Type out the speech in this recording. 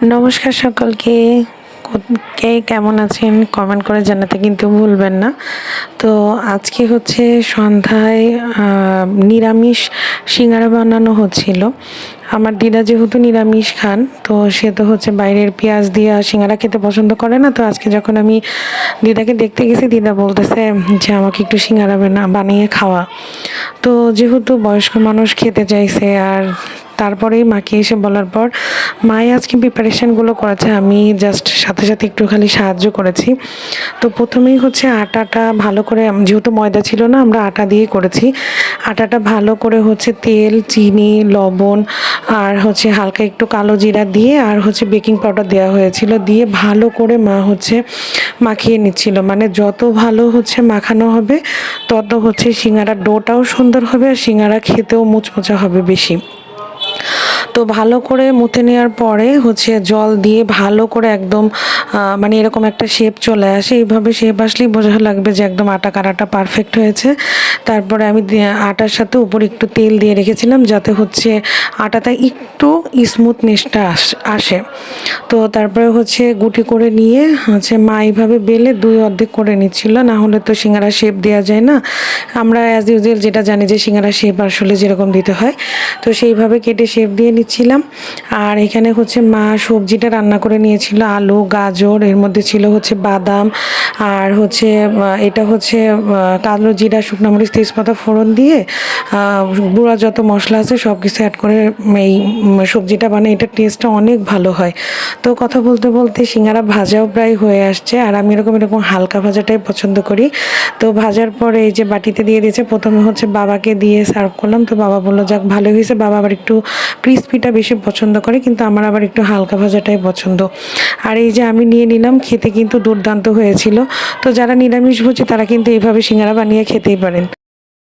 নমস্কার সকলকে। কে কেমন আছেন কমেন্ট করে জানাতে কিন্তু ভুলবেন না। তো আজকে হচ্ছে সন্ধ্যায় নিরামিষ সিঙ্গারা বানানো হচ্ছিল। আমার দিদা যেহেতু নিরামিষ খান, তো সে তো হচ্ছে বাইরের পেঁয়াজ দিয়ে সিঙ্গারা খেতে পছন্দ করে না। তো আজকে যখন আমি দিদাকে দেখতে গেছি, দিদা বলতেছে যে আমাকে একটু সিঙ্গারা বানিয়ে খাওয়া। তো যেহেতু বয়স্ক মানুষ খেতে চাইছে, আর তারপরেই মাকে এসে বলার পর মাই আজকে প্রিপারেশানগুলো করেছে, আমি জাস্ট সাথে সাথে একটু খালি সাহায্য করেছি। তো প্রথমেই হচ্ছে আটাটা ভালো করে, যেহেতু ময়দা ছিল না, আমরা আটা দিয়েই করেছি। আটাটা ভালো করে হচ্ছে তেল, চিনি, লবণ আর হচ্ছে হালকা একটু কালো জিরা দিয়ে আর হচ্ছে বেকিং পাউডার দেওয়া হয়েছিল, দিয়ে ভালো করে মা হচ্ছে মাখিয়ে নিচ্ছিল। মানে যত ভালো হচ্ছে মাখানো হবে তত হচ্ছে সিঙ্গারার ডোটাও সুন্দর হবে আর সিঙ্গারা খেতেও মুচমুচা হবে বেশি। তো ভালো করে মুথে নেওয়ার পরে হচ্ছে জল দিয়ে ভালো করে একদম মানে এরকম একটা শেপ চলে আসে। এইভাবে শেপ আসলেই বোঝা লাগবে যে একদম আটা কারাটা পারফেক্ট হয়েছে। তারপরে আমি আটার সাথে উপরে একটু তেল দিয়ে রেখেছিলাম যাতে হচ্ছে আটাটা একটু স্মুথনেসটা আসে। তো তারপরে হচ্ছে গুটি করে নিয়ে হচ্ছে মা এইভাবে বেলে দুই অর্ধেক করে নিচ্ছিল, না হলে তো সিঙ্গারা শেপ দেওয়া যায় না। আমরা অ্যাজ ইউজুয়াল যেটা জানি যে সিঙ্গারা শেপ আসলে যেরকম দিতে হয়, তো সেইভাবে কেটে শেপ দিয়ে নিচ্ছিলাম। আর এখানে হচ্ছে মা সবজিটা রান্না করে নিয়েছিল, আলু, গাজর, এর মধ্যে ছিল হচ্ছে বাদাম আর হচ্ছে এটা হচ্ছে কালো জিরা, শুকনো মরিচ, তেজপাতা ফোড়ন দিয়ে গুঁড়া যত মশলা আছে সব কিছু অ্যাড করে এই সবজিটা বানাই। এটার টেস্টটা অনেক ভালো হয়। তো কথা বলতে বলতে সিঙ্গারা ভাজাও প্রায় হয়ে আসছে, আর আমি এরকম হালকা ভাজাটাই পছন্দ করি। তো ভাজার পরে এই যে বাটিতে দিয়ে দিয়েছে, প্রথমে হচ্ছে বাবাকে দিয়ে সার্ভ করলাম। তো বাবা বললো যাক ভালো হয়েছে। বাবা আবার একটু ক্রিস্পিটা বেশি পছন্দ করে, কিন্তু আমার আবার একটু হালকা ভাজাটাই পছন্দ। আর এই যে আমি নিয়ে নিলাম, খেতে কিন্তু দুর্দান্ত হয়েছিল। তো যারা নিরামিষভোজী তারা কিন্তু এইভাবে সিঙ্গারা বানিয়ে খেতেই পারেন।